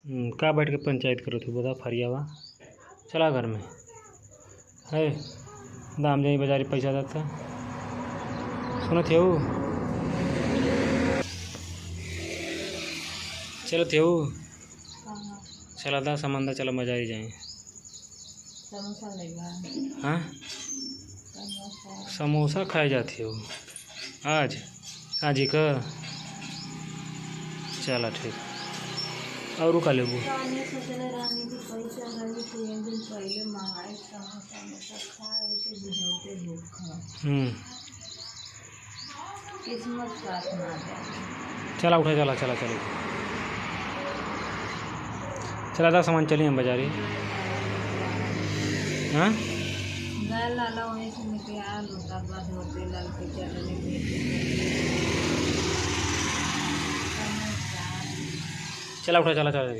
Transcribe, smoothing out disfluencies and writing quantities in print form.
का बैठ के पंचायत करो तू बता फरियावा चला घर में है दाम जाई बाजारी पैसा देता सुनो थे चलो थे चला था सामान था चलो मजा ही जाए हाँ समोसा खाए जाती हो आज आज ही का चला ठीक और का लेबू चला उठा चला चला चलो चला था सामान चलिए हम बाजारी हाँ चला उठा चला चला